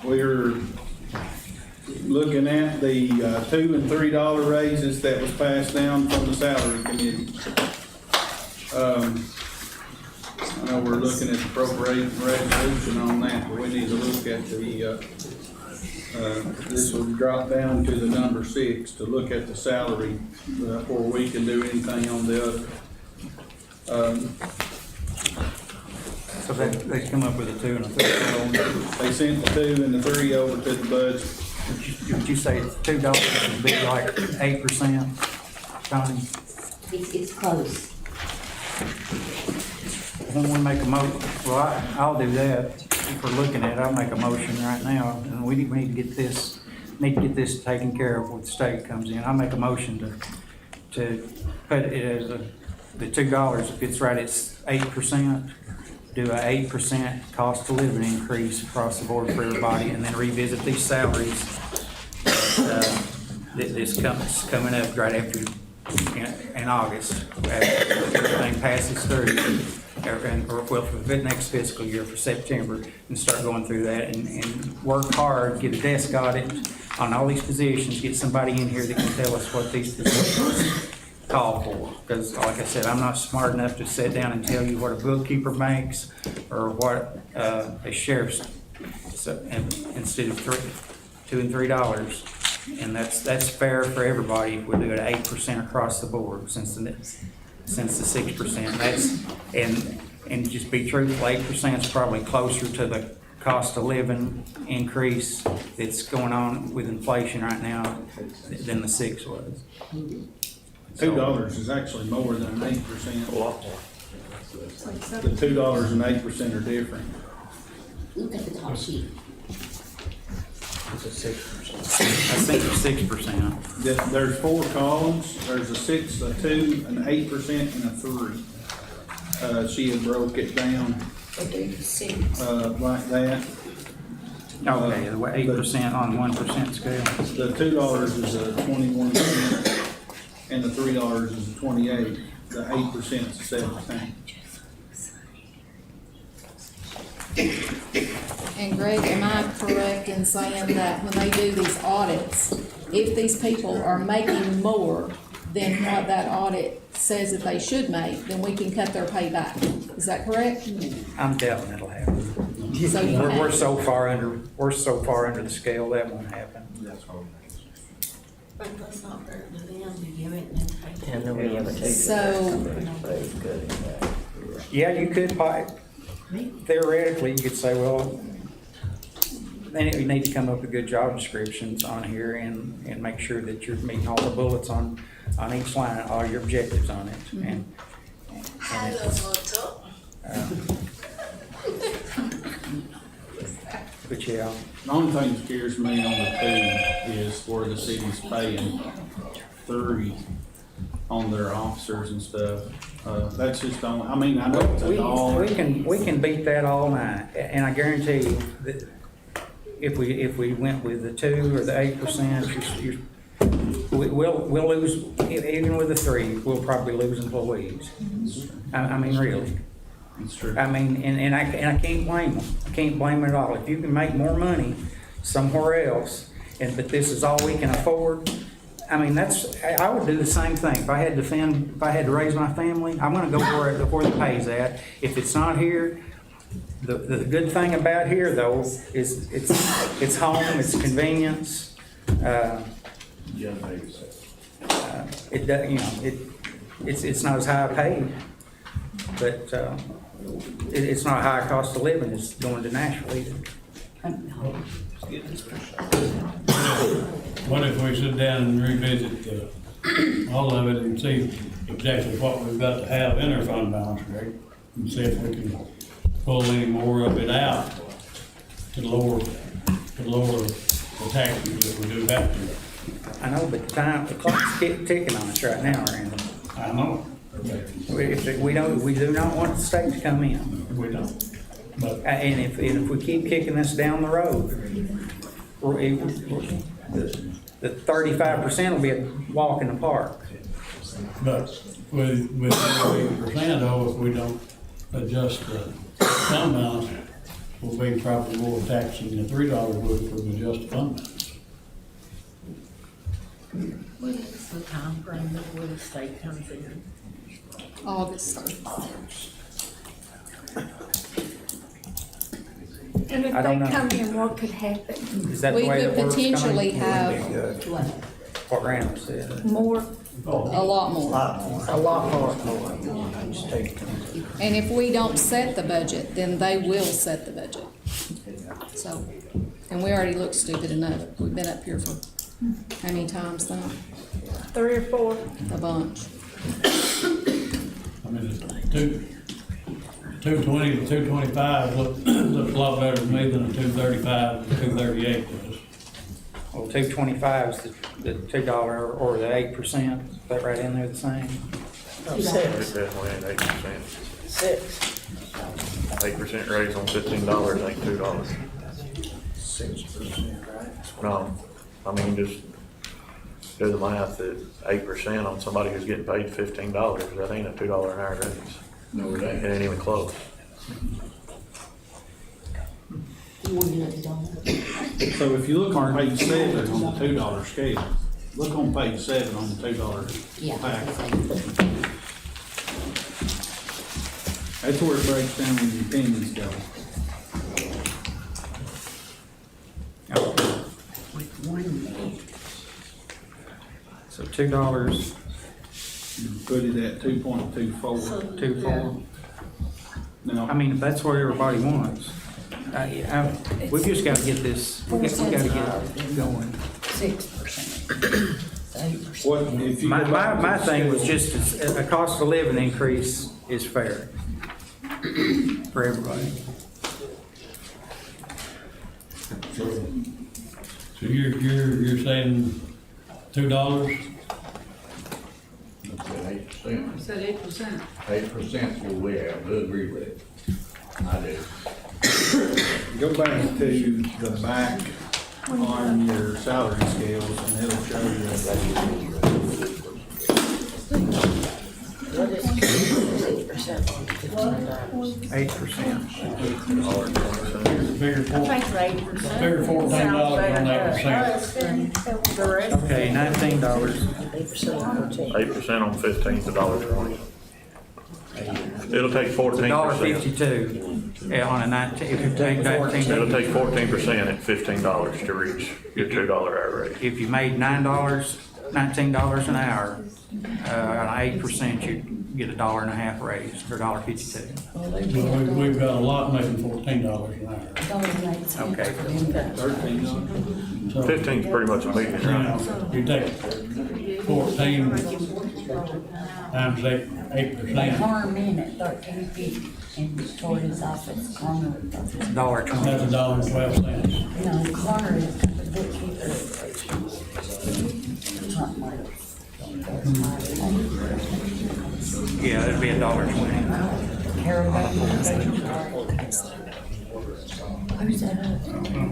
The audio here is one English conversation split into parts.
We're looking at the $2 and $3 raises that was passed down from the salary committee. I know we're looking at the appropriation resolution on that, but we need to look at the, this will drop down to the number 6 to look at the salary before we can do anything on the other. So they come up with a 2 and a 3. They sent the 2 and the 3 over to the budget. Would you say $2 would be like 8%, Tony? It's close. I want to make a I'll do that. If we're looking at it, I'll make a motion right now, and we need to get this, taken care of when the state comes in. I'll make a motion to put it as the $2, if it's right, it's 8%. Do a 8% cost of living increase across the board for everybody, and then revisit these salaries. This coming up right after in August, after everything passes through, or for the next fiscal year for September, and start going through that and work hard, get a desk audit on all these positions, get somebody in here that can tell us what these positions call for. Because like I said, I'm not smart enough to sit down and tell you what a bookkeeper makes or what a sheriff's, instead of $2 and $3. And that's fair for everybody if we do it at 8% across the board since the 6%. That's and just be truthful, 8% is probably closer to the cost of living increase that's going on with inflation right now than the 6 was. $2 is actually more than 8%. A lot more. The $2 and 8% are different. Look at the top sheet. It's a 6%. I think it's 6%. There's 4 columns. There's a 6, a 2, an 8%, and a 3. She had broke it down like that. Okay, the 8% on 1% scale. The $2 is a 21%, and the $3 is a 28. The 8% is 17. And Greg, am I correct in saying that when they do these audits, if these people are making more than what that audit says that they should make, then we can cut their pay back? Is that correct? I'm doubting it'll happen. So We're so far under the scale that won't happen. But that's not fair to them to give it and then take it. And nobody ever takes So, Yeah, you could theoretically, you could say, well, then you need to come up with good job descriptions on here and make sure that you're meeting all the bullets on each line, all your objectives on it. And but yeah. The only thing that scares me on the 2 is where the city's paying 3 on their officers and stuff. That's just on. I mean, I know it's a dollar. We can beat that all night, and I guarantee you that if we went with the 2 or the 8%, we'll lose. Even with the 3, we'll probably lose employees. I mean, really. It's true. I mean, and I can't blame them. I can't blame them at all. If you can make more money somewhere else, but this is all we can afford. I mean, I would do the same thing. If I had to raise my family, I'm going to go where the pay's at. If it's not here, the good thing about here though is it's home, it's convenience. It does, it's not as high paid, but it's not a high cost of living as going to Nashville either. What if we sit down and revisit all of it and see exactly what we've got to have in our fund balance, Greg? And see if we can pull any more of it out to lower the taxes that we do have to. I know, but the clock's ticking on us right now, Randy. I know. We do not want the state to come in. We don't. But And if we keep kicking this down the road, the 35% will be a walk in the park. with 80% though, if we don't adjust the fund balance, will be probably more taxing the $3 would for the adjusted fund balance. What is the time frame that where the state comes in? August. And if I don't they know. come in, what could happen? Is that the We way could it works? potentially Connie? have What? What Randall said. More, a lot more. A lot more. And if we don't set the budget, then they will set the budget. So, and we already look stupid enough. We've been up here for how many times now? 3 or 4. A bunch. I mean, 220 to 225 looks a lot better to me than a 235 to 238 does. Well, 225 is the $2 or the 8%, is that right in there the same? No, It 6. definitely ain't 8%. 6. 8% raise on $15 ain't $2. 6%, right? No, I mean, just do the math at 8% on somebody who's getting paid $15, that ain't a $2 an hour raise. No, it It ain't even close. You want to know the dollar? So if you look on page 7 on the $2 scale, look on page 7 on the $2 Yeah. pack. That's where it breaks down when your pennies go. With 1 minute. So $2, You put it at 2.24. 2.4. Now, I mean, if that's what everybody wants, we just gotta get this, we gotta get it going. 6%. 8%. what, if you go My, back to my the thing was scale- just a cost of living increase is fair for everybody. So you're saying $2? Said 8%. 8% is what we have, I agree with it. I do. Go back to the back on your salary scales and it'll show you. What is 6% on $15? 8%. Figure four- I think it's 8%. figure $14 on that percent. The rest, Okay, $19. 8% on 14. 8% on 15 is $1.20. It'll take 14%. $1.52 on a 19, if you take It'll 19, take 14% at $15 to reach your $2 hour raise. if you made $19 an hour, on 8%, you get $1.50 raise, or $1.52. But we've got a lot making $14 an hour. Okay. 13. So, 15 is pretty much a median, you right? know, you take 14 times 8%, Farm in at 13.50 in Victoria's office, corner. $1.20. that's $1.12. No, corner is the bookkeeper. Something like that. Yeah, it'd be $1.20.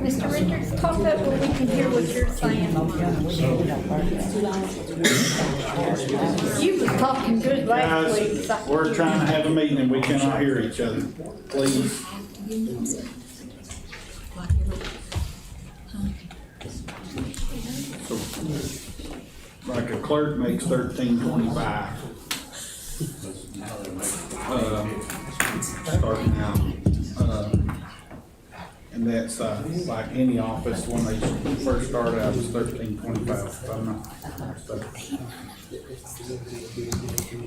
Mr. Richards, talk up where we can hear what you're saying. You was talking good last week. Guys, so- we're trying to have a meeting and we cannot hear each other. Please. So, like a clerk makes $13.25. Starting out. And that's, like any office, when they first start out, it's $13.25, if I'm not mistaken.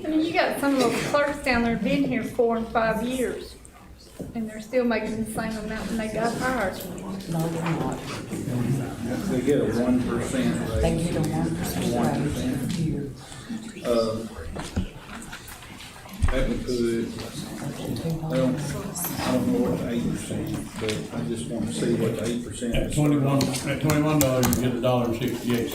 I mean, you got some of those clerks down there been here 4 and 5 years, and they're still making the same amount when they got hired. No, they're not. They get a 1% raise. They get a 1% raise. That would put, I don't know what the 8%, but I just want to see what the 8% At is. $21, you get $1.68.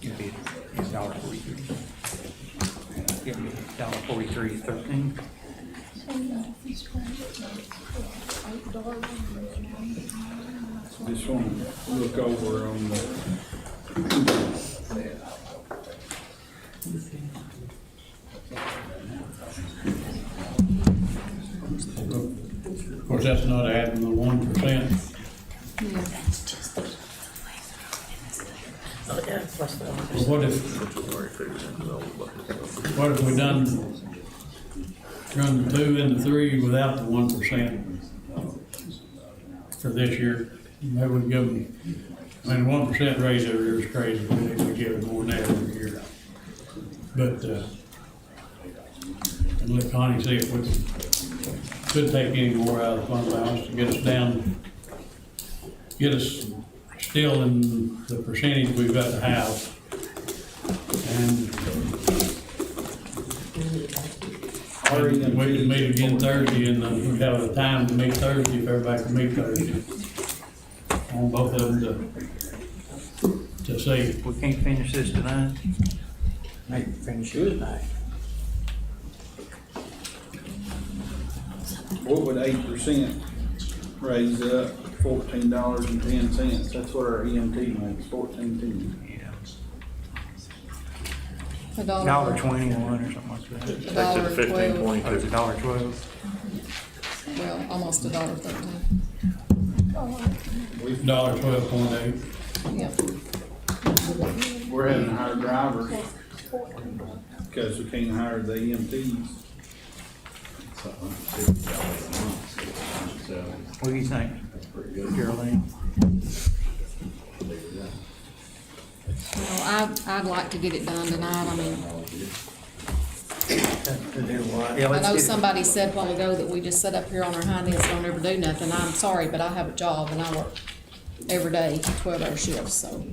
It'd be $1.43. It'd be $1.43, 13. Just want to look over on the Of course, that's not adding the 1%. Well, what if we run the 2 and the 3 without the 1% for this year? Maybe we give them, I mean, 1% raise every year is crazy, we need to give it more than that every year. But, and let Connie see if we could take any more out of the fund balance to get us down, get us still in the percentage we've got to have. And we could meet again Thursday, and we have a time to meet Thursday if everybody can meet Thursday. On both of them to see. We can't finish this tonight. Maybe finish it tonight. What would 8% raise up? $14.10. That's what our EMT makes, $14.10. $1.21 or something like that. Takes it to 15, Oh, it's 22. $1.12. Well, almost $1.13. $12.8. Yep. We're having to hire drivers because we can't hire the EMTs. What do you think, Geraldine? Well, I'd like to get it done tonight. I mean, Yeah, I let's know get- somebody said a while ago that we just sit up here on our hind ends and don't ever do nothing. I'm sorry, but I have a job and I work every day, 12-hour shifts, so.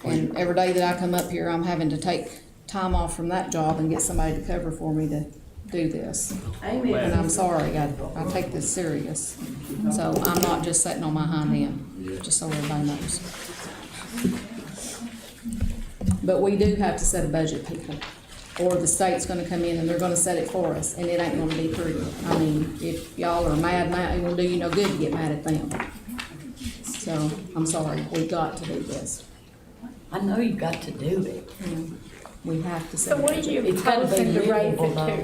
And every day that I come up here, I'm having to take time off from that job and get somebody to cover for me to do this. And I'm sorry, I take this serious. So I'm not just sitting on my hind end, just so everybody knows. But we do have to set a budget, people, or the state's gonna come in and they're gonna set it for us, and it ain't gonna be pretty. I mean, if y'all are mad now, it won't do you no good to get mad at them. So, I'm sorry, we got to do this. I know you've got to do it. We have to set So a what are budget. you It's gotta be proposing to raise it livable, to?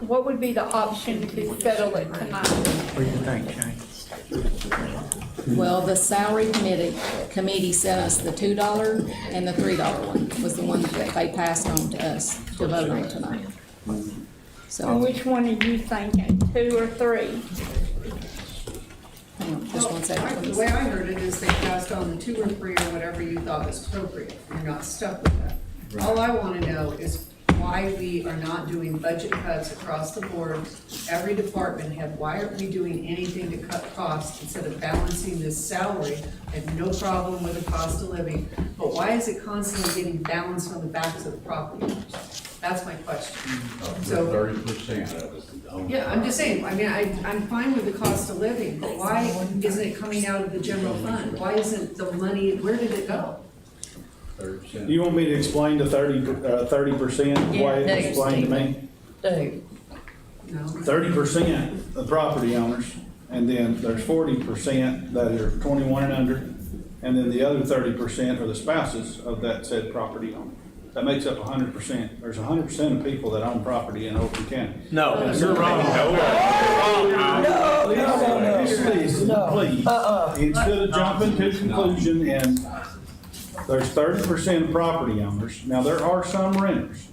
What would be the option to settle it tonight? What do you think, Shane? Well, the salary committee sent us the $2 and the $3 one, was the one that they passed on to us to vote on tonight. And So, which one are you thinking, 2 or 3? hang on, just one second, The please. way I heard it is they passed on the 2 or 3 or whatever you thought was appropriate. You're not stuck with that. All I want to know is why we are not doing budget cuts across the board. Every department head, why aren't we doing anything to cut costs instead of balancing this salary? I have no problem with the cost of living, but why is it constantly getting balanced on the backs of the property owners? That's my question. So 30% of it. yeah, I'm just saying, I mean, I'm fine with the cost of living, but why isn't it coming out of the general fund? Why isn't the money, where did it go? 30%. You want me to explain the 30%, why Yeah, it's explained to me? Do. No. 30% of property owners, and then there's 40% that are 21 and under, and then the other 30% are the spouses of that said property owner. That makes up 100%. There's 100% of people that own property in Overton County. No, you're wrong. Please, instead of jumping to conclusion, and there's 30% of property owners. Now, there are some renters,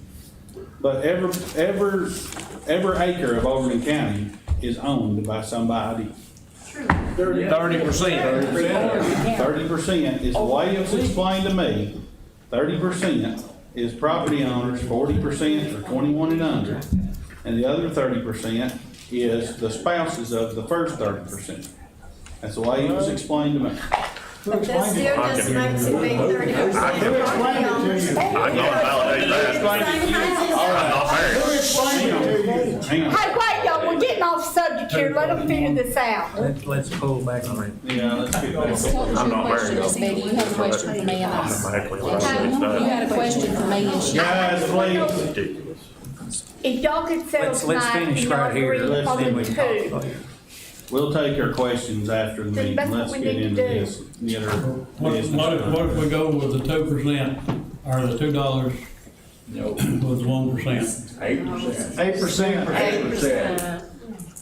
but every acre of Overton County is owned by somebody. 30%. 30% is the way it's explained to me. 30% is property owners, 40% are 21 and under, and the other 30% is the spouses of the first 30%. That's the way it was explained to me. But that still just makes it be 30%. I can validate that. Who explained it to you? Hang on. Hey, wait, y'all, we're getting off subject here, let them figure this out. Let's pull back on it. Yeah, let's get back. What was your question, Miss Betty? You had a question for me, and I, you had a question for me, and she. Guys, please. Ridiculous. If y'all could settle Let's tonight and finish y'all right here, agree on then we the can talk 2. about it. We'll take your questions after the meeting. That's what Let's we get need to into do. this. Get our What business if done. we go with the 2%? or the $2 No, was 1%. 8%. 8%. 8%.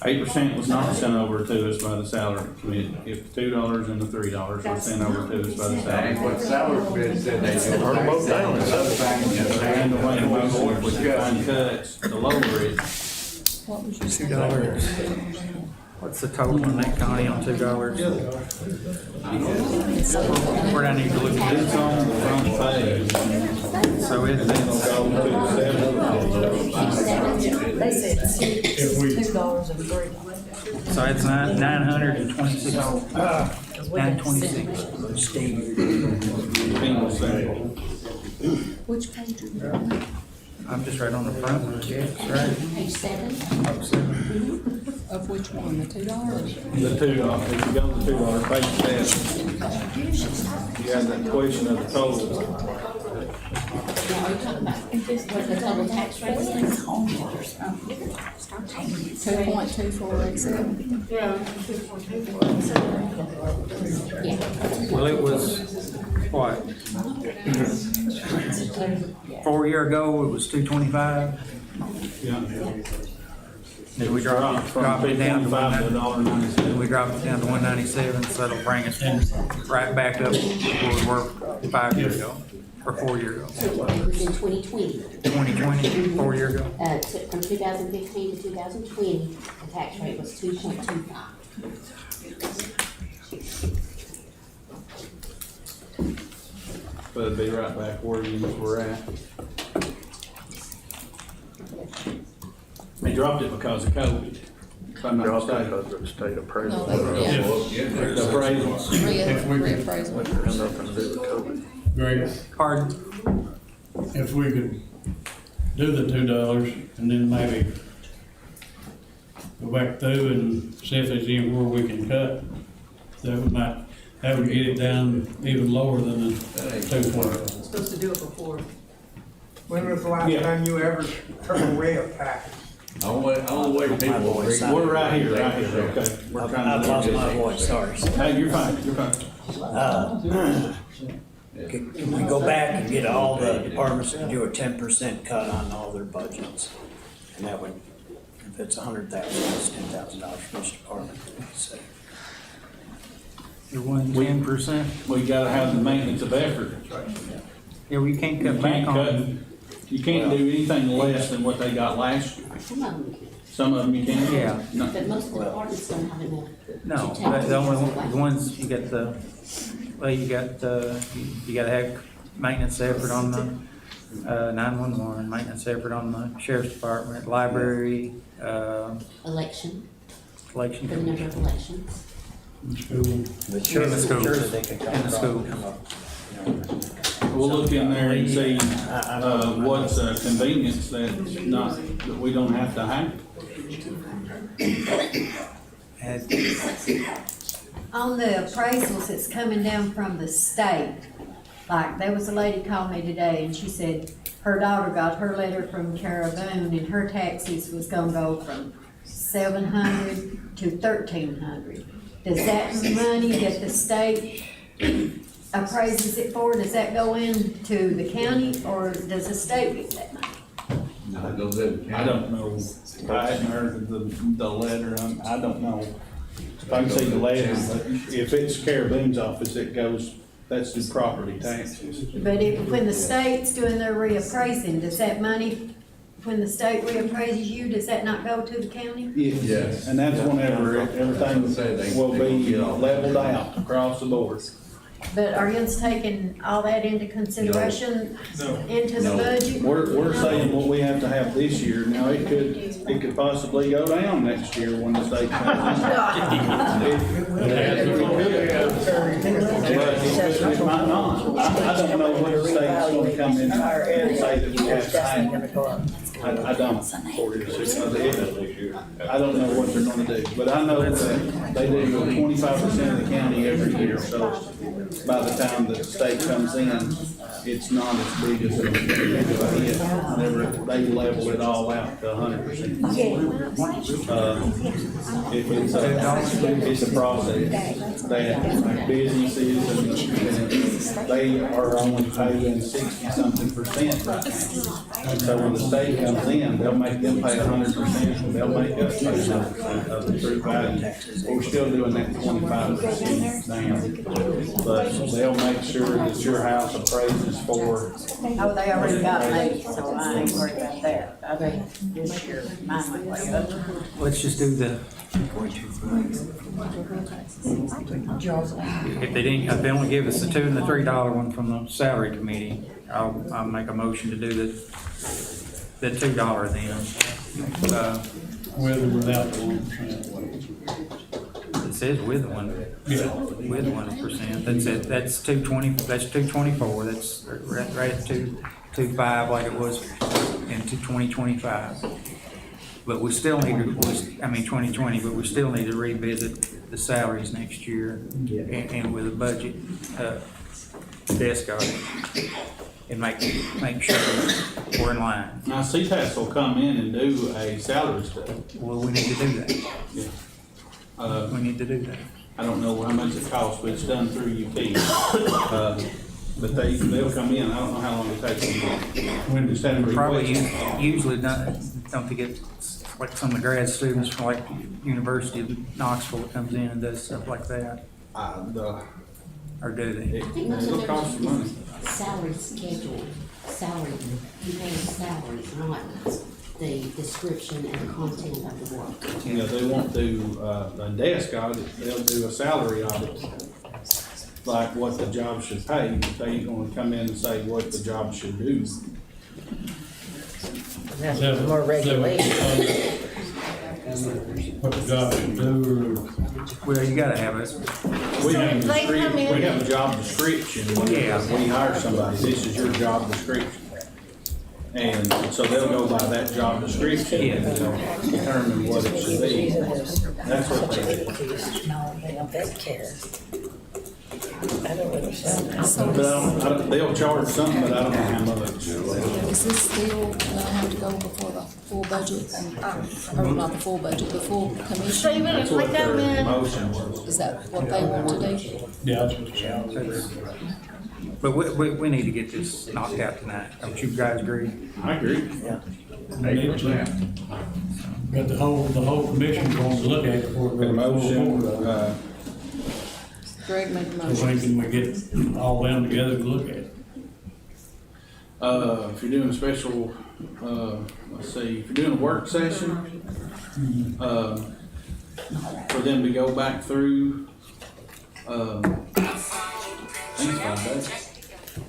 8% was not sent over to us by the salary committee. If $2 and the $3 were sent over to us by the salary That's what salary committee said they do. Turn them both down and Other thing, and the way the board was cut. find cuts, the lower it. What was your $2. What's the total on that, Connie, on $2? Where do I need to look at It's it? on the front page. So it's, It'll go to the They said If we, $2.03. so it's $926. $926. FEMA sample. Which page are you on? I'm just right on the front, I guess, right? Page 7. Of which one, the $2? The $2, if you go to the $2 page 7, you have that question of the total. Now, are you talking about what the total tax rate is? 2.2487? Yeah. Well, it was, what? 4 years ago, it was 225. Yeah. Did we drop it down to $1.95 to $1.97. Then we dropped it down to 197, so that'll bring us right back up where we were 5 years ago, or 4 years ago. It was in 2020. 2020, 4 years ago. From 2015 to 2020, the tax rate was 2.25. But it'd be right back where you were at. They dropped it because of COVID, if I'm not Dropped it mistaken. because of the state appraisal. No, they, yeah. The appraisals. Reappraisal. Had nothing to do with COVID. Greg, Pardon? if we could do the $2 and then maybe go back through and see if there's anywhere we can cut, that would get it down even lower than the 220. Supposed to do it before. When was the last time you ever took a rail package? Only way people will read. We're right here, okay. We're trying to. I've lost my voice, sorry. Hey, you're fine, you're fine. Can we go back and get all the departments to do a 10% cut on all their budgets? And that would, if it's $100,000, it's $10,000 for each department, so. You're 110%? We gotta have the maintenance of effort. Yeah, we can't You cut back can't cut, on. you can't do anything less than what they got last year. Some of them can, Some of them you can. Yeah. No. but most of the departments don't have enough. No, to take the only, away. the ones, you got the, well, you got, you gotta have maintenance effort on the, 911, maintenance effort on the sheriff's department, library, Election, election. for the number of elections. School. But surely, In the schools. surely they could In the schools. come up, We'll look in there and see, what's a convenience that's not, that we don't have to have. On the appraisals that's coming down from the state, like, there was a lady called me today and she said her daughter got her letter from Carabone and her taxes was gonna go from 700 to 1,300. Does that money that the state appraises it for, does that go into the county or does the state get that money? No, it goes in the I county. don't know, I hadn't heard of the letter, I don't know. If I can see the letter, but if it's Carabone's office, it goes, that's the property taxes. But when the state's doing their reappraising, does that money, when the state reappraises you, does that not go to the county? Yes. And that's whenever everything will be leveled out across the board. But are you taking all that into consideration into the budget? We're saying what we have to have this year, now it could possibly go down next year when the state comes in. But it might not. I don't know when the state's gonna come in and say that we have to have. I don't. I don't know what they're gonna do, but I know that they do 25% of the county every year, so by the time the state comes in, it's not as big as it is whenever they level it all out to 100%. It's a process that businesses and they are only paying 60-something% right now. So when the state comes in, they'll make them pay 100%, and they'll make us pay 100% of the true value. But we're still doing that 25% now. But they'll make sure that your house appraises for. Oh, they already got me, so I ain't worried about that. I think this year, mine went way up. Let's just do the, if they only give us the $2 and the $3 one from the salary committee, I'll make a motion to do the $2 then. With or without the 1%. It says with one, Yeah. with 1%, that's it, that's 220, that's 224, that's right at 225 like it was in 2025. But we still need to, 2020, but we still need to revisit the salaries next year and with a budget, desk audit. And make sure we're in line. Now, CTAS will come in and do a salary study. Well, we need to do that. Yeah. We need to do that. I don't know how much it costs, but it's done through UT. But they'll come in, I don't know how long it takes them. When we send them Probably usually don't they get like some of the grad students from like University of Knoxville that comes in and does stuff like that, or do they? It'll cost some money. Salary schedule, salary, you pay salaries, not the description and content of the work. You know, they won't do, a desk audit, they'll do a salary audit. Like what the job should pay, but they ain't gonna come in and say what the job should do. That's more regulation. What the job should do, Well, you gotta have it. We have a job description, when we hire somebody, this is your job description. And so they'll go by that job description and they'll determine what it should be. That's what they do. But they'll charge something, but I don't know how much. Is this still gonna have to go before the full budget? Or not the full budget, the full commission? That's what their motion was. Is that what they want to do? yeah, that's what it sounds like. But we need to get this knocked out tonight. Don't you guys agree? I agree. But the whole commission's going to look at it before it The goes to the motion, board. Greg made the So motion. when can we get all them together to look at it? if you're doing a special, let's see, if you're doing a work session, for them to go back through, I think it's 5 days,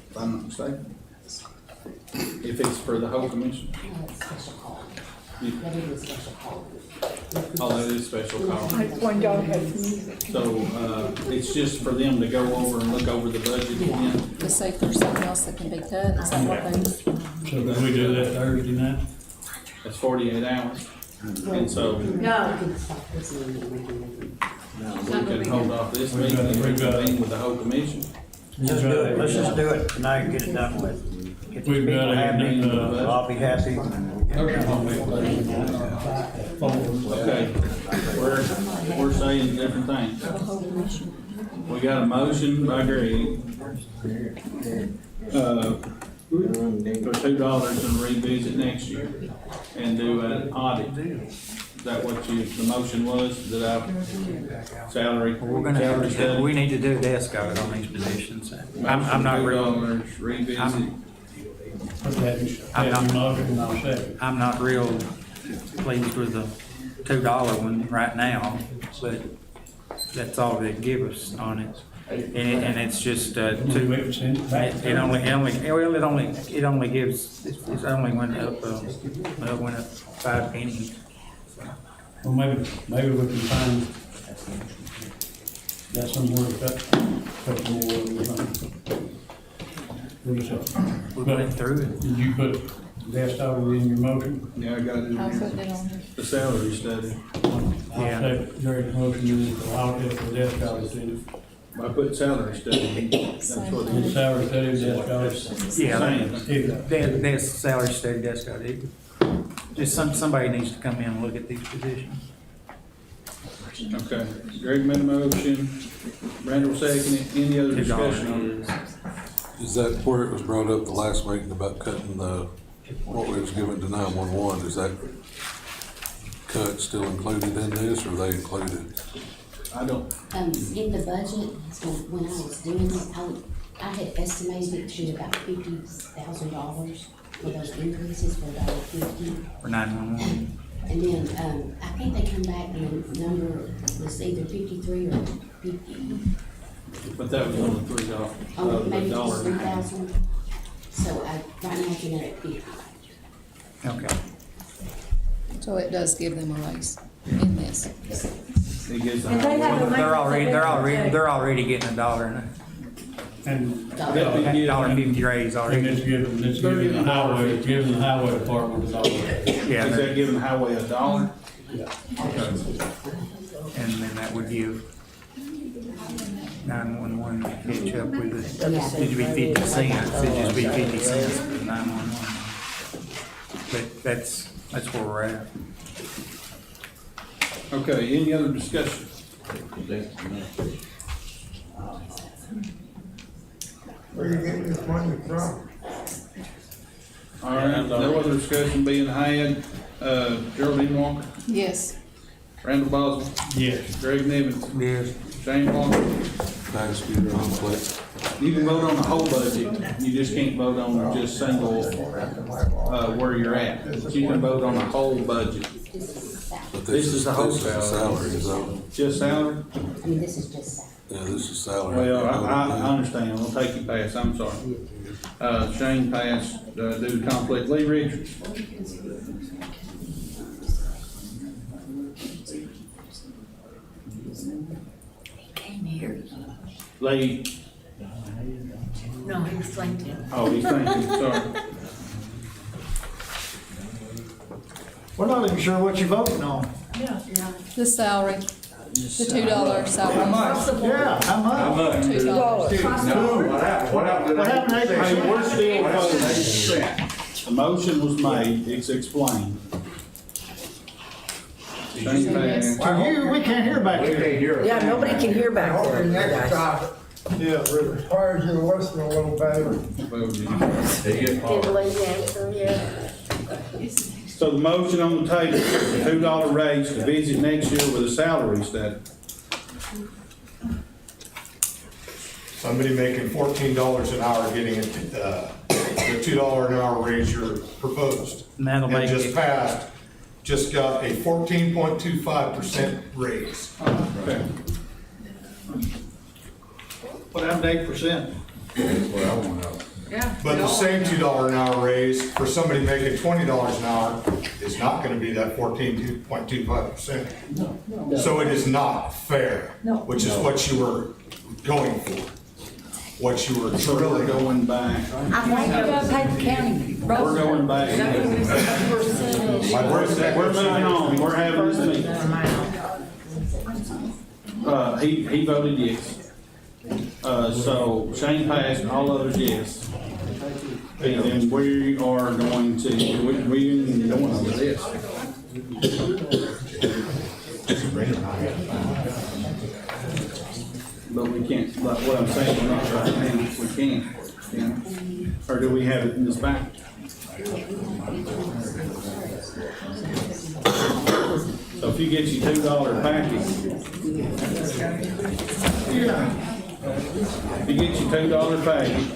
if I'm not mistaken. If it's for the whole commission. Special call. Yeah. That is a special call. Oh, that is special call. Like when y'all have music. So, it's just for them to go over and look over the budget again. To see if there's something else that can be cut, is that what they? So can we do that Thursday night? That's 48 hours. And so, we No. We can stop listening and can hold off this meeting and reconvene with the whole commission. Just do it, let's just do it tonight and get it done with. Get these We've got people happy, I'll be happy. Okay, we're saying different things. We got a motion by Greg, for $2 and revisit next year and do an audit. Is that what the motion was, that our salary? We're gonna have to, we need to do a desk audit on these positions. I'm not real, $2, revisit. I'm not real pleased with the $2 one right now, but that's all they give us on it. And it's just, it only gives, it only went up 5 pennies. Well, maybe we can find that somewhere to cut more. We went through it. Did you put desk audit in your motion. Yeah, I got it in I'll put here. it on here. The salary study. I'll Yeah. second Jerry's motion is to allow it for desk audit in I put salary study. That's what it it. is. Salary study, desk audit. Yeah, there's salary study, desk audit. Just somebody needs to come in and look at these positions. Okay, Greg made a motion, Randall seconded, any other discussion on this? Is that where it was brought up the last meeting about cutting the, what we was giving to 911? Is that cut still included in this, or are they included? I don't, In the budget, so when I was doing it, I had estimated it to about $50,000 for those increases for $1.50. For 911. And then, I think they come back and the number was either 53 or 50, but that was only $3, maybe the just dollar. 3,000. So right now I'm looking at 50. Okay. So it does give them a raise in this. It gives the And they have highway. They're already getting a dollar and And, a dollar 50 raise and already. it's giving the highway department a dollar. Yeah, Is that giving the highway a dollar? and then that would give 911 catch up with the, it'd be 50 cents, it'd just be 50 cents for 911. But that's where we're at. Okay, any other discussion? Where are you getting this money from? All right, no other discussion being had, Geraldine Walker, Yes. Randall Boswell, Yes. Greg Nivens, Yes. Shane Walker. Pass your conflict. You can vote on the whole budget, you just can't vote on just single, where you're at. But you can vote on the whole budget. But This is the whole this is salary, so, Just salary? I mean, this is just that. yeah, this is salary. Well, I understand, I'll take you past, I'm sorry. Shane passed, due to conflict. Lee Richards. He came here. Lee, No, he was thinking. oh, he's thinking, sorry. We're not even sure what you're voting on. The salary, the $2 salary. Yeah, how much? $2. No, what happened? What happened? What happened to Hey, we're still What happened to voting. 8%? The motion was made, it's explained. Shane passed. For you, we can't hear back We here. can't hear it. Yeah, nobody can hear back there, you Next guys. time, yeah, really requires you to listen a little better. Voted. They get hard. So the motion on the table, $2 raise to visit next year with a salary study. Somebody making $14 an hour getting the $2 an hour raise you're proposed. And that'll And make just it, passed, just got a 14.25% raise. Okay. What happened to 8%? That's what I want to know. Yeah. But the same $2 an hour raise for somebody making $20 an hour is not gonna be that 14.25%. So it is not fair, which is what you were going for. What you were So we're truly going. going back, I think you're gonna pay the county. we're going back. We're moving on, we're having this meeting. He voted yes. So Shane passed, all others yes. And then we are going to, we ain't going over this. But we can't, like what I'm saying, we're not right now, we can't, you know? Or do we have it in this back? So if you get your $2 package, if you get your $2 package,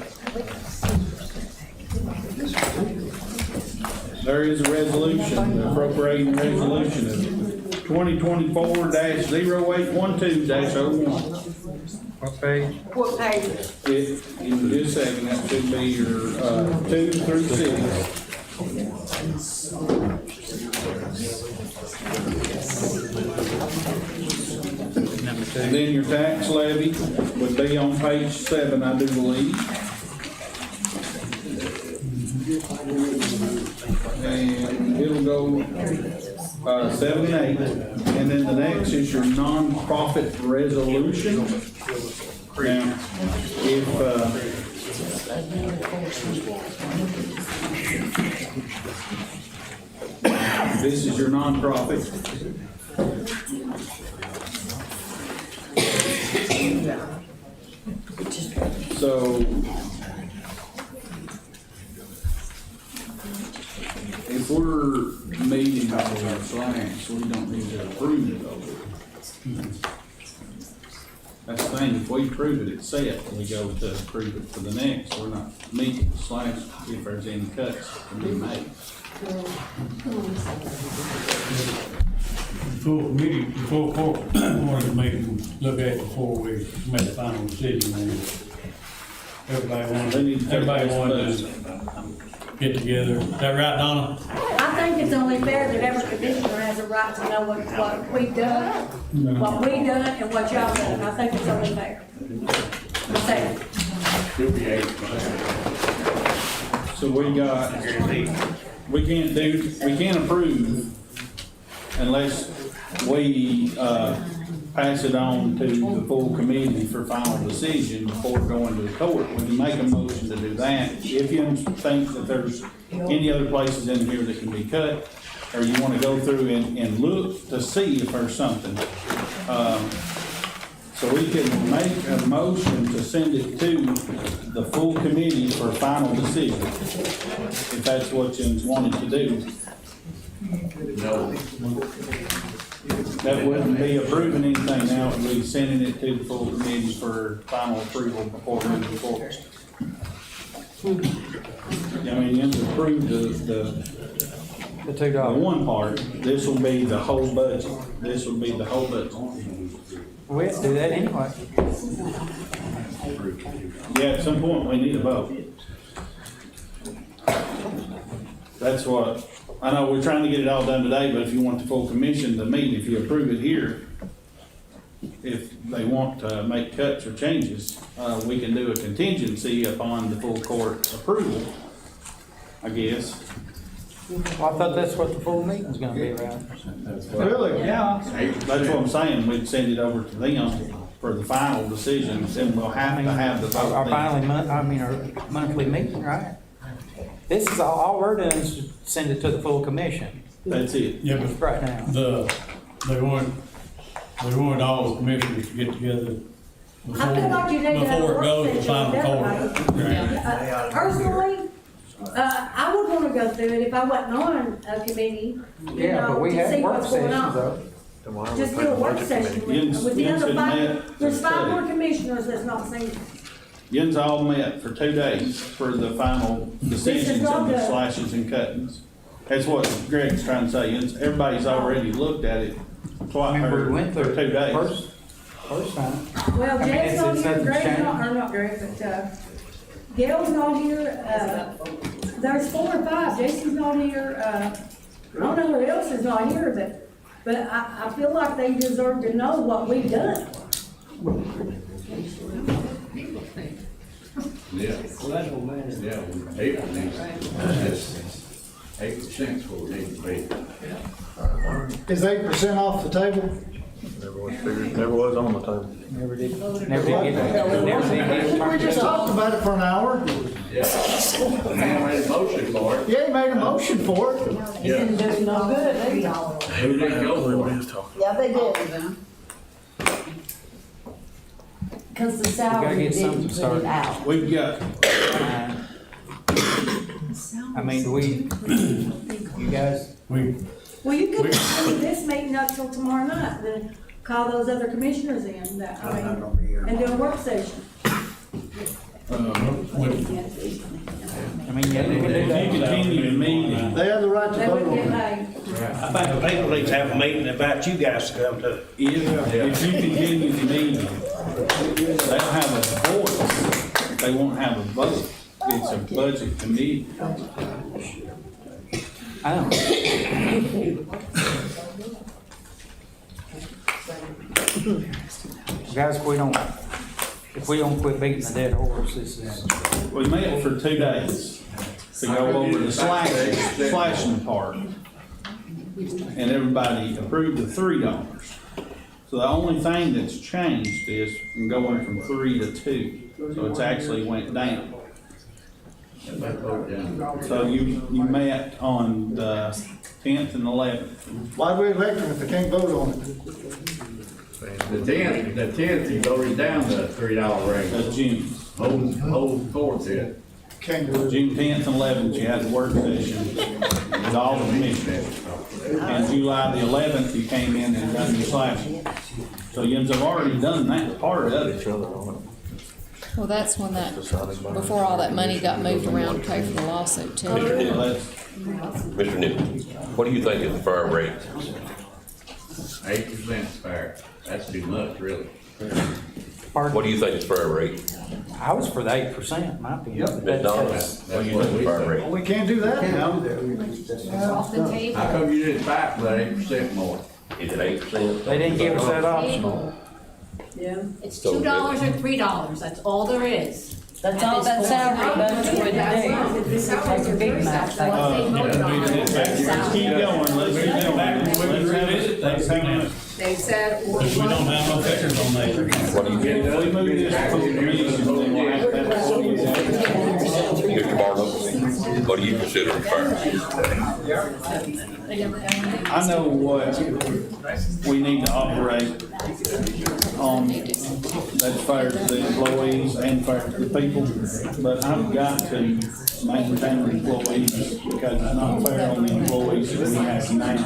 there is a resolution, appropriating resolution of 2024-0812-01. what page? What page? If, in just a second, that should be your, 2 through 6. Number 2. And then your tax levy would be on page 7, I do believe. And it'll go, 7 and 8. And then the next is your nonprofit resolution. Now, if, this is your nonprofit. So, if we're meeting all our slangs, we don't need to approve it over. That's the thing, if we approve it, it's set, and we go to approve it for the next, we're not meeting the slangs if there's any cuts to be made. Before committee, before court, wanted to make them look at it before we make the final decision on it. Everybody wanted to get together. Is that right, Donna? I think it's only fair that every commissioner has a right to know what we've done, and what y'all done. I think it's only fair. So we can't approve unless we, pass it on to the full committee for final decision before going to the court. We can make a motion to do that. If you think that there's any other places in here that can be cut, or you wanna go through and look to see if there's something. So we can make a motion to send it to the full committee for final decision, if that's what you wanted to do. No. That wouldn't be approving anything now, it would be sending it to the full committee for final approval before moving forward. I mean, you have to approve the $2. one part, this will be the whole budget, this will be the whole budget. We have to do that anyway. Yeah, at some point, we need a vote. That's what, I know we're trying to get it all done today, but if you want the full commission to meet, if you approve it here, if they want to make cuts or changes, we can do a contingency upon the full court approval, I guess. Well, I thought that's what the full meeting's gonna be around. Really? Yeah. That's what I'm saying, we'd send it over to them for the final decision, then we'll have to have the vote. Our then. our monthly meeting, right? This is all we're doing is send it to the full commission That's it. Yeah, but right now. they wanted all the commissioners to get together I feel like you need to have a before it goes to work final session court. Personally, I would wanna go through it if I wasn't on a committee, you Yeah, but know, we to have see work what's going sessions on. though. Then why are we Just do a putting work budget session committee? with the Jens other had met five, there's to 5 more study. commissioners that's not seen. Yins all met for 2 days for the final decisions all and the good. slashes and cuttings. That's what Greg's trying to say, Yins, everybody's already looked at it twice, Remember, we went for through 2 days. First time. Well, I mean, Jed's not it's here, nothing's Greg's not, changed. or not Greg, but, Gail's not here, there's 4 or 5, Jason's not here, I don't know who else is not here, but I feel like they deserve to know what we've done. Yeah. Well, that's what matters. Yeah, 8% is what we need to be. Is 8% off the table? Never was on the table. Never did get We just talked about it for an hour. Yeah. Man made a motion for it. Yeah, he made a motion for it. Yeah. It's no good, Who didn't go for it? Yeah, they did. Cause the gotta salary get something didn't put it started. out. We've got, I mean, you guys, We, Well, you could leave this meeting up till tomorrow night, then call those other commissioners in, that, and do a work session. I mean, yeah, they can do if that. you continue the meeting, They have the right to They vote wouldn't on get it. paid. I think the people need to have a meeting and invite you guys to come to. if you continue the meeting, they'll have a voice, they won't have a vote. It's a budget committee. I don't. Guys, if we don't quit beating the dead horse, this is. We met for 2 days. to go over the slashing part. And everybody approved the $3. So the only thing that's changed is from going from 3 to 2, so it's actually went down. So you met on the 10th and 11th. Why do we elect them if they can't vote on it? The tenth, he voted down the $3 raise. That's June. Whole fourth it. Can't do it. June 10th and 11th, you had the work session with all the commissioners. And July the 11th, you came in and done your slashing. So you have already done that part of it. Well, that's when before all that money got moved around to pay for the lawsuit too. Mr. Nichols, what do you think is the fair rate? 8% fair. That's too much, really. What do you think is fair rate? I was for the 8%, my opinion. Ms. Donna, what do you think is fair rate? Well, we can't do that now. Off the table. How come you didn't fight for that 8% more? Is it 8%? They didn't give us that option. It's $2 or $3, that's all there is. That's all that salary budget would do. That's a big match. Let's keep going, let's have it. They said, or. If we don't have no figures on that. What do you If think? we move this to the commission, then we'll have to have Mr. Barlow, what do you consider fair? I know what we need to operate on, that's fair to the employees and fair to the people, but I've got to maintain the employees, because it's not fair on the employees that we have now,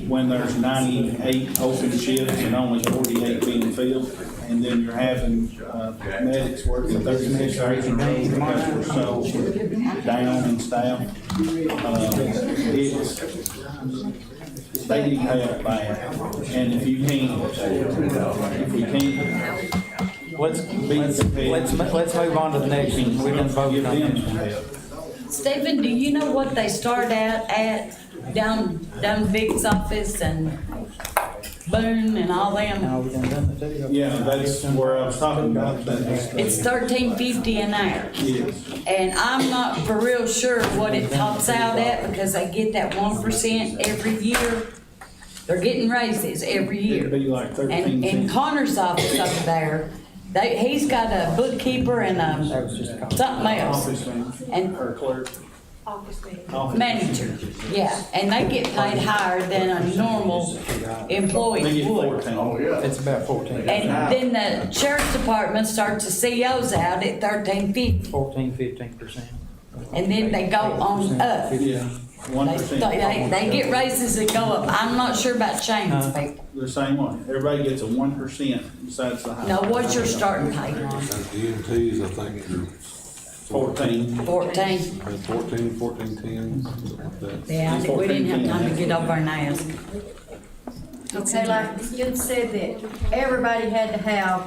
when there's 98 open shifts and only 48 being filled, and then you're having medics working 36 hours in a row because we're so down in staff. They need help bad, and if we can't, Let's move on to the next one. We done voted on them this. some help. Stephen, do you know what they start out at down Vic's office and Boone and all them? No, we done that too. Yeah, that's where I was talking about that. It's $13.50 an hour. Yes. And I'm not for real sure what it tops out at because they get that 1% every year. They're getting raises every year. It'd be like 13 And in Connor's office over there, he's got a bookkeeper and something else. Office manager, And or clerk. Office manager. manager, yeah, and they get paid higher than a normal They employee get would. 14. Oh, yeah. It's about 14. And then the sheriff's department starts the COs out at $13.50, 14-15%. and then they go on up. Yeah, 1%. They get raises that go up. I'm not sure about Shane's people. The same way. Everybody gets a 1% besides the high. Now, what's your starting pay, Ron? EMTs, I think, are 14. 14? 14, 10, something like that. Yeah, we didn't have time to get over and ask. Okay, like you said that everybody had to have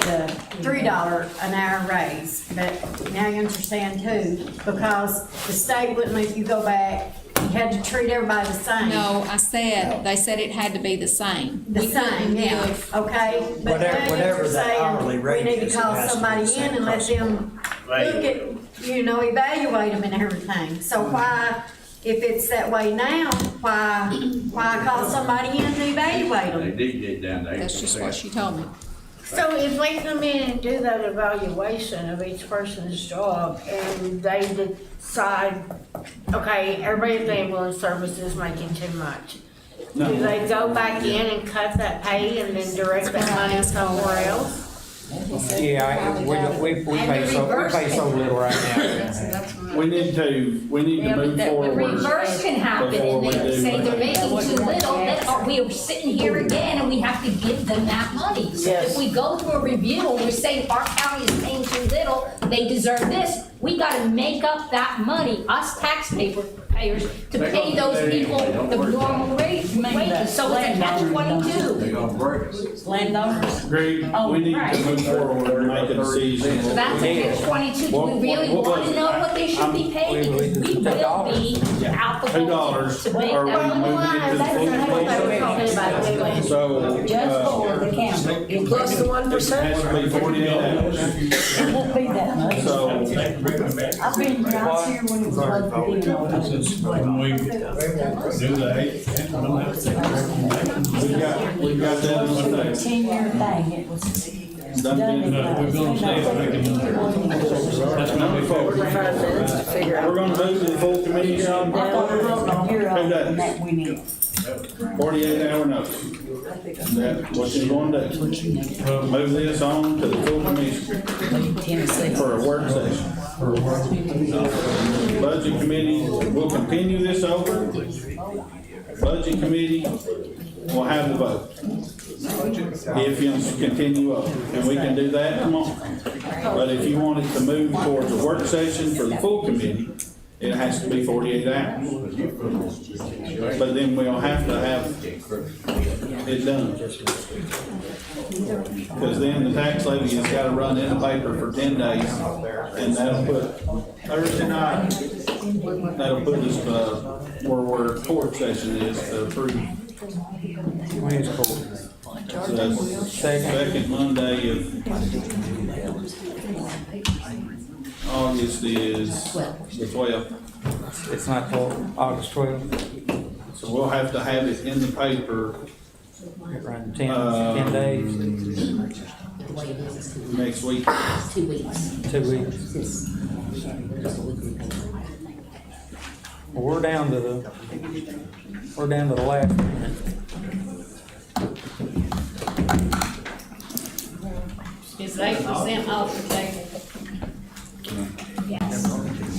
the $3 an hour raise, but now you understand too, because the state wouldn't let you go back, you had to treat everybody the same. No, they said it had to be the same. The We same, couldn't yeah, give- okay, but now Whatever you're the hourly saying, we rate need to is, it call has to be somebody the same in and let across them look at, evaluate them and everything. So why, if it's that way now, why call somebody in to evaluate They them? did get down to 8%. That's just what she told me. So if they come in and do that evaluation of each person's job and they decide, okay, everybody at the ambulance service is making too much, No. do they go back in and cut that pay and then direct that money somewhere else? Yeah, we pay so little right now. We need to move forward. The reverse can happen, before and we they do say they're that. making too little, we are sitting here again, and we have to give them that money. So Yes. if we go through a review, and we're saying our county is paying too little, they deserve this, we gotta make up that money, us taxpayers, to pay those people the normal wages. So it's a catch-22. They're gonna break us. Landowners? Agreed, Oh, we need right. to move forward and make a decision. That's a catch-22. Do we really wanna know what they should be paid? Because we will be out the $2 budget to make are we that. moving it to the full commission? So, Just for the camera. Plus the 1%? has to be 48 hours. It won't be that much. So, I've been out here when it was like the When we do the 8%, I don't have to take we've got that on the table. 10-year thing, it was Done done. been- We're gonna see if we can, that's gonna Number be four. fair. We're gonna move to the full committee here on You're up, Who does? and that we need. 48-hour notice. That's what you're gonna do. Move this on to the full commission for a work session. Budget committee, we'll continue this over. Budget committee will have the vote. If you continue up, and we can do that tomorrow. But if you want it to move towards a work session for the full committee, it has to be 48 hours. But then we'll have to have it done. Because then the tax levy has got to run in the paper for 10 days, and that'll put, Thursday night, that'll put us, where court session is to approve. When is court? The second Monday of August is the 12th. It's not till August 12th, So we'll have to have it in the paper around 10 days, next week. 2 weeks. 2 weeks. Well, we're down to the last minute. Is 8% off the table?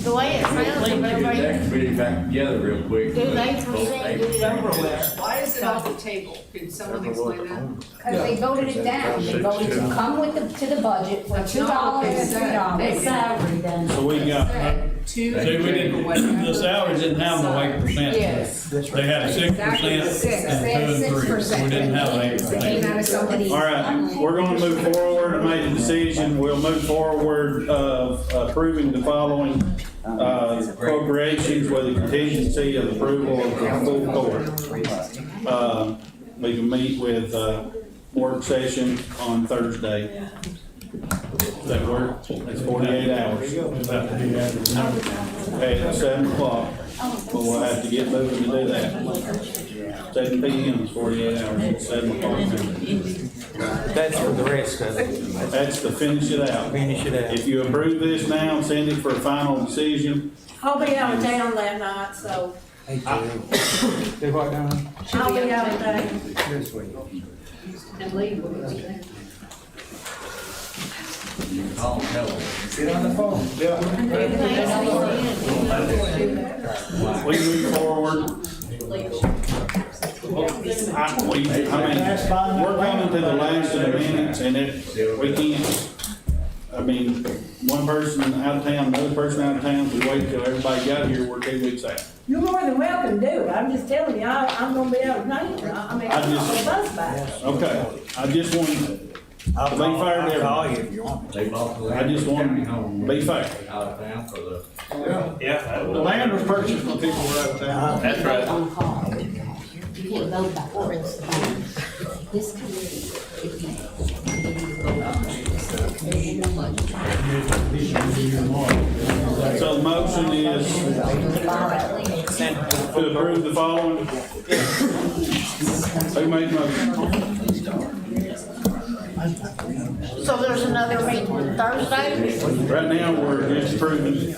The way it sounds, if everybody Everybody back together real quick. do 8%, get it over with. Why is it off the table? Can someone explain that? Because they voted it down, they voted to come with to the budget for That's not what they $2 said. It's salary done. So we got, See, we didn't, the salaries didn't have no 8%. Yes. They had a 6% Exactly, and 2 6. and 3. We didn't have It came 8%. out of somebody's. all right, we're gonna move forward and make a decision. We'll move forward of approving the following appropriations with a contingency of approval of the full court. We can meet with work session on Thursday. Does that work? That's 48 hours. At 7 o'clock. But we'll have to get moving to do that. 7 p.m. is 48 hours, it's 7 o'clock. That's for the rest of it. That's to finish it out. Finish it out. If you approve this now, send it for a final decision. I'll be out of town that night, so Do what now? I'll be out of town. And leave. Call, tell them. Get on the phone. We move forward. We're coming to the last of the minutes and we can't, one person out of town, another person out of town, if we wait till everybody got here, we're 2 weeks out. You're more than welcome to do it. I'm just telling you, I'm gonna be out of town. I'm not gonna bus back. Okay, I just want to I'll be fair to I'll call everybody. you if you want. They bought the land. I just want to be fair. Out of town for the. Yeah, the land was purchased when people were out of town. That's right. On call. You can't vote by ordinance. This committee, if you, they need to vote on this. So the motion is to approve the following. Who made the motion? So there's another meeting Thursday? Right now, we're just approving,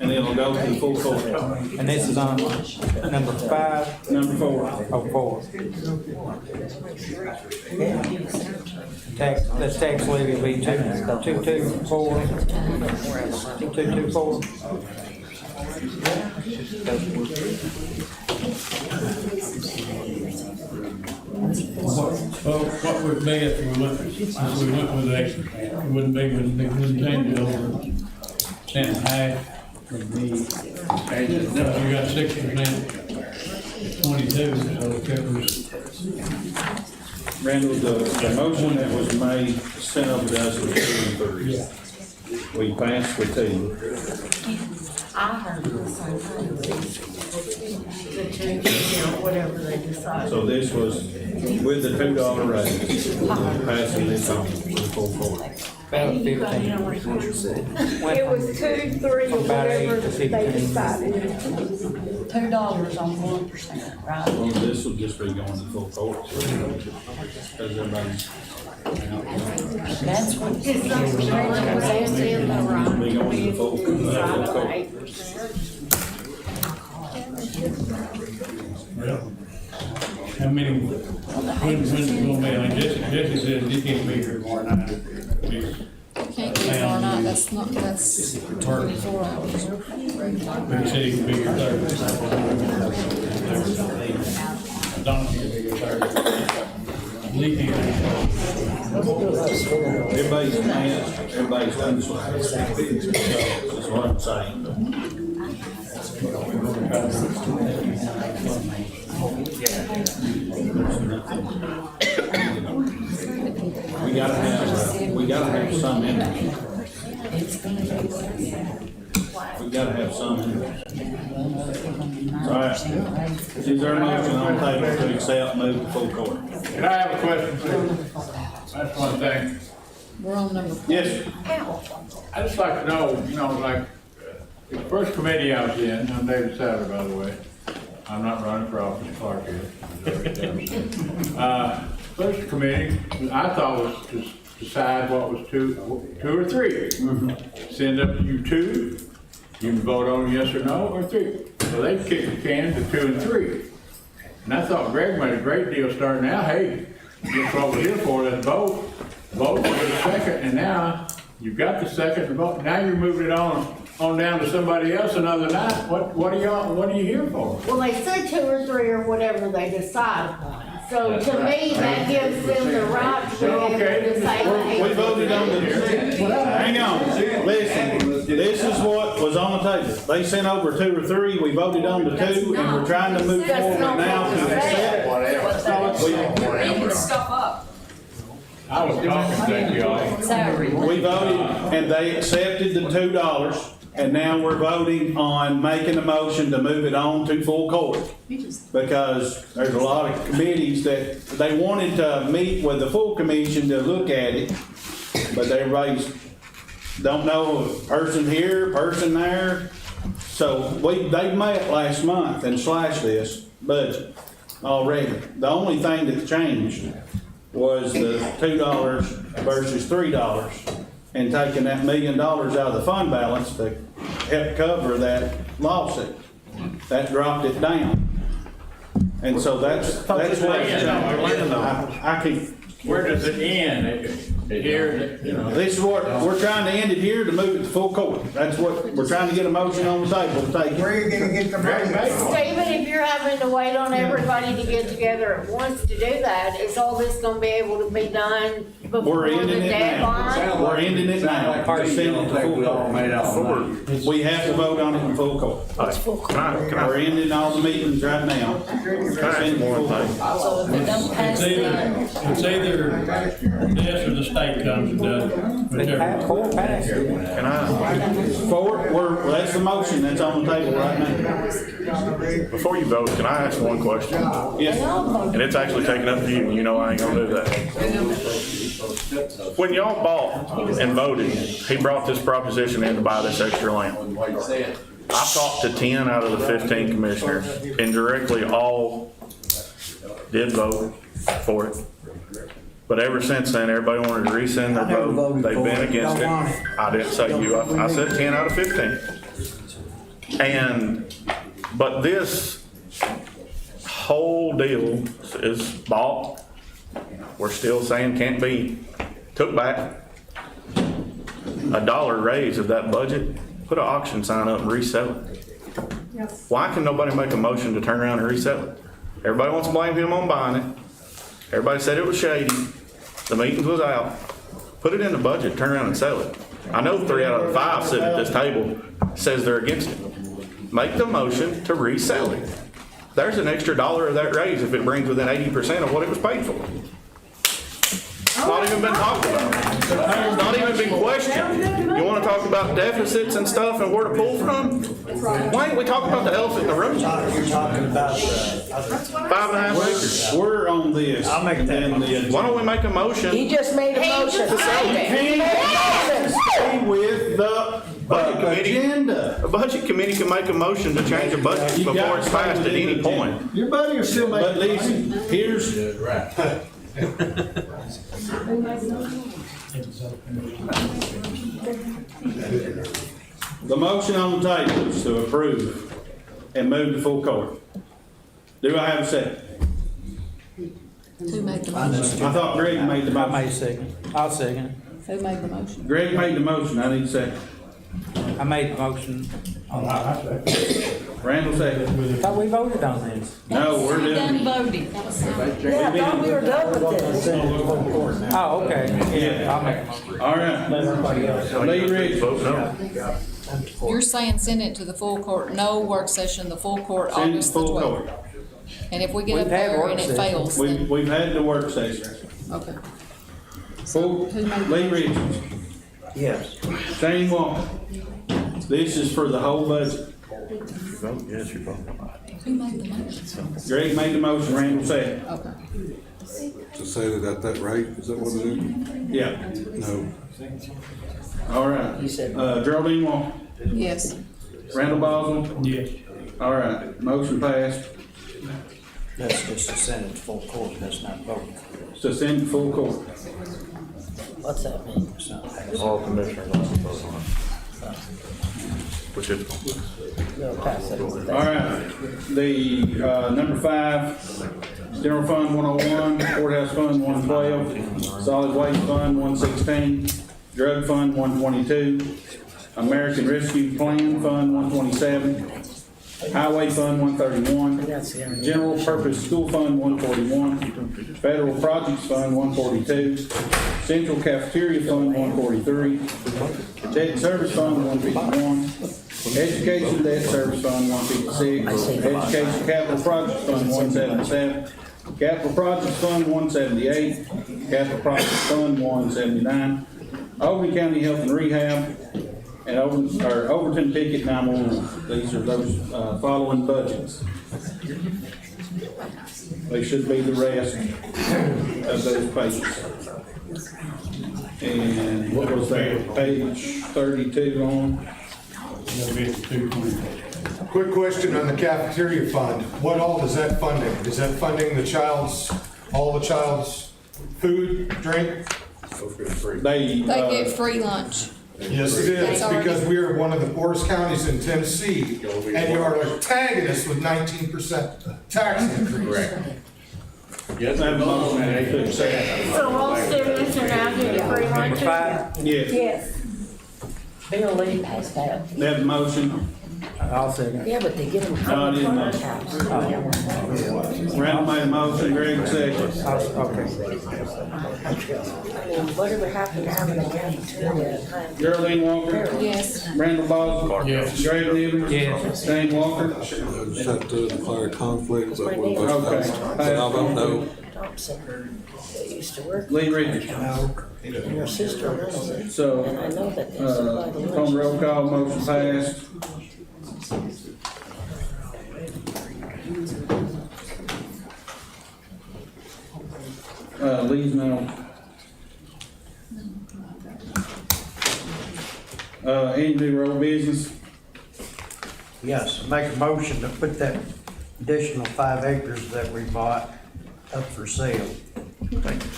and it'll go to the full court. And this is on number 5, Number 4. oh, 4. That's tax levy will be 224. 224. Well, what would be if we went with 8%? It wouldn't be, we wouldn't change it over 10.5. Would be, you got 6%, 22, so if it was. Randall, the motion that was made, sent over to us was 2 and 3. We passed with 2. I heard the same thing, the two, whatever they decide. So this was with the $2 raise, passing this on to the full court. About 15. It was 2, 3, or About 8 whatever to they 15. decided. $2 on 1%, right? Well, this will just be going to full court. Because everybody's. That's what. It's not the same, they said the right. Be going to the full court. Well, how many, when's it gonna be? I mean, Jesse says he can't be here tomorrow night. Can't do tomorrow night, that's 24 hours. But he said he can be here Thursday. Don can be here Thursday. Lee can't be here. Everybody's mad, everybody's done so. That's what I'm saying. We gotta have some in there. We gotta have some in there. All right. Is there a motion on the table to accept, move to full court? Can I have a question, please? That's one thing. We're on number 4. Yes, I'd just like to know, like, the first committee I was in, I'm David Sadler, by the way. I'm not running for office, Clark is. First committee, I thought was to decide what was two or three. Send up to you 2, you can vote on yes or no, or 3. So they kicked the can to 2 and 3. And I thought Greg made a great deal starting out, hey, that's what we're here for, let's vote for the second, and now you've got the second vote, now you're moving it on down to somebody else another night. What are you here for? Well, they said 2 or 3 or whatever they decide upon. So That's to right. me, that gives them the right to be able to say, we hey. voted on the, hang on, listen, this is what was on the table. They sent over 2 or 3, we voted on the 2, and we're trying to move forward now to accept. You're making stuff up. I was talking to y'all. Sorry. We voted and they accepted the $2, and now we're voting on making a motion to move it on to full court. Because there's a lot of committees that, they wanted to meet with the full commission to look at it, but everybody's, don't know, person here, person there. So they met last month and slashed this budget already. The only thing that changed was the $2 versus $3, and taking that $1 million out of the fund balance to help cover that lawsuit. That dropped it down. And so that's what it's changed. I keep. Where does it end? Here, This is what, we're trying to end it here to move it to full court. That's what, we're trying to get a motion on the table to take it. Where are you gonna get the money? Stephen, if you're having to wait on everybody to get together at once to do that, is all this gonna be able to be done before We're the ending it now. deadline? We're ending it now. Just send it to full court. We have to vote on it in full court. We're ending all the meetings right now. Send it to full court. So if it don't pass the. It's either this or the state comes and does it, whichever. Court passed it. Can I, That's the motion that's on the table right now. before you vote, can I ask one question? Yes, And it's actually taken up to you, and you know I ain't gonna do that. When y'all bought and voted, he brought this proposition in to buy this extra land. I talked to 10 out of the 15 commissioners, and directly all did vote for it. But ever since then, everybody wanted to rescind their vote. They've been against it. I didn't say you, I said 10 out of 15. But this whole deal is bought. We're still saying can't be took back. $1 raise of that budget, put an auction sign up and resell it. Why can nobody make a motion to turn around and resell it? Everybody wants to blame him on buying it. Everybody said it was shady. The meetings was out. Put it in the budget, turn around and sell it. I know 3 out of the 5 sitting at this table says they're against it. Make the motion to resell it. There's an extra $1 of that raise if it brings within 80% of what it was paid for. It's not even been talked about. It's not even been questioned. You wanna talk about deficits and stuff and where to pull from? Why ain't we talking about the elephant in the room? You're talking about the 5.5 acres. We're on this. I'll make that and then Why don't we make a motion? He just made a motion. Stay with the Budget committee. agenda. A budget committee can make a motion to change a budget You before gotta it's stay passed at within any the point. agenda. Your buddy will still make. But listen, here's, the motion on the table is to approve and move to full court. Do I have a second? Who made the motion? I thought Greg made the I made a motion. second. I'll second it. Who made the motion? Greg made the motion, I need a second. I made the motion on that. Randall second. Thought we voted on this. No, we're Done doing. voted. Yeah, I thought we were done with this. Oh, okay. Yeah, I'll make a motion. All right. Lee Rich. Vote no. You're saying send it to the full court, no work session, the full court, Send August the full 12th. court. And if we get We've up had there work and it sessions. fails, then, We've had the work session. okay. Full, Who made the Lee motion? Richards, Yes. Shane Walker. This is for the whole budget. You vote yes, you vote no. Who made the motion? Greg made the motion, Randall second. Okay. To set it at that rate, is that what it is? Yeah. No. All right. Geraldine Walker, Yes. Randall Boswell. Yes. All right, motion passed That's just to send it to full court, that's not voting. to send to full court. What's that mean? It's not passed. All commissioners want to vote on it. Which is, All right, the, number 5, General Fund 101, Courthouse Fund 112, Solid Waste Fund 116, Drug Fund 122, American Rescue Plan Fund 127, Highway Fund 131, General Purpose School Fund 141, Federal Projects Fund 142, Central Cafeteria Fund 143, Debt Service Fund 151, Education Debt Service Fund 156, Education Capital Projects Fund 177, Capital Projects Fund 178, Capital Projects Fund 179, Overton County Health and Rehab, and Overton Ticket 911. These are those following budgets. They should be the rest of those pages. And what was that, page 32 on? Quick question on the cafeteria fund. What all is that funding? Is that funding all the child's food, drink? They get free lunch. Yes, it is, because we are one of the poorest counties in Tennessee, and you are tagging us with 19% tax increase. Yes, I have a motion and a second. So all students are now getting free Number lunches? 5, Yes, Yes. Bill Lee passed that. they have a motion. I'll second it. Yeah, but they get them No, I from didn't the know. house. Randall made a motion, Greg second. Okay. Whatever happened to having a cafeteria? Geraldine Walker, Yes. Randall Boswell. Yes. Greg Nivens. Yes. Shane Walker. Just have to declare conflict, but we'll vote Okay. no. So I'll vote no. Thompson, they used to work, Lee Richards. and her sister runs it. So, And I know that they supply the on lunch. roll call, motion passed. Lee's now. Any new road business? Yes, make a motion to put that additional 5 acres that we bought up for sale.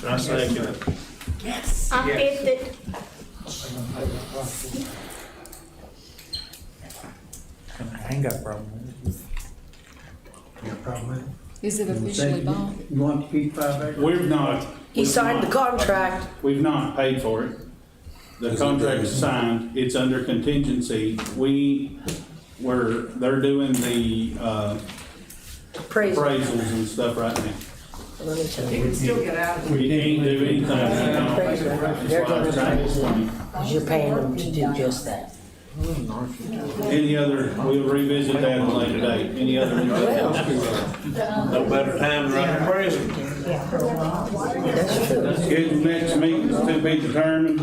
I second it. I fifth it. I ain't got a problem with it. You got a problem with it? Is it officially bought? You want to keep 5 acres? We've not. He signed the contract. We've not paid for it. The contract is signed, it's under contingency. They're doing the appraisals and stuff right now. Let me tell You you, can still get out of it. We can't do anything. they're That's why I'm gonna trying to explain. because you're paying them to do just that. Any other, we'll revisit that at a later date. Any other? No better time than right at present. Schedule next meeting is to be determined.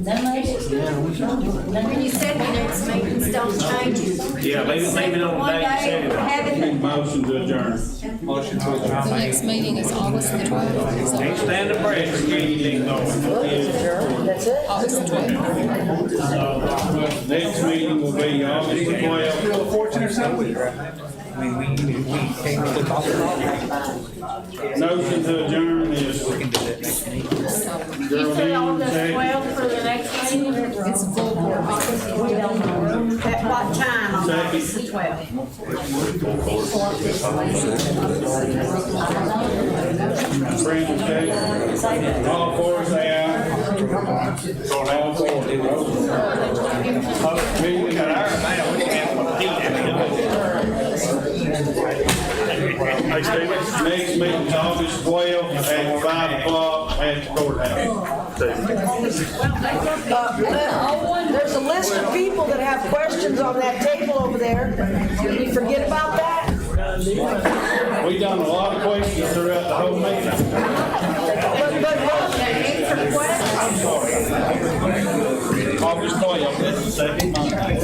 When you said the next meetings don't change it. Yeah, leave it on the day you said it. Have it. Motion to adjourn. Motion to adjourn. The next meeting is August the 12th. Can't stand the pressure, keep going. August the 12th. Next meeting will be August the 12th. We came to talk about Motion to adjourn is we can do that next meeting. You said August 12th for the next meeting? It's a full board meeting. We don't know. At what time on August the 12th? Brandon, second. All four say aye. All four. Meeting Next meeting is August 12th at 5 o'clock at the courthouse. There's a list of people that have questions on that table over there. Did we forget about that? We done a lot of questions throughout the whole meeting. August 12th, that's the second Monday.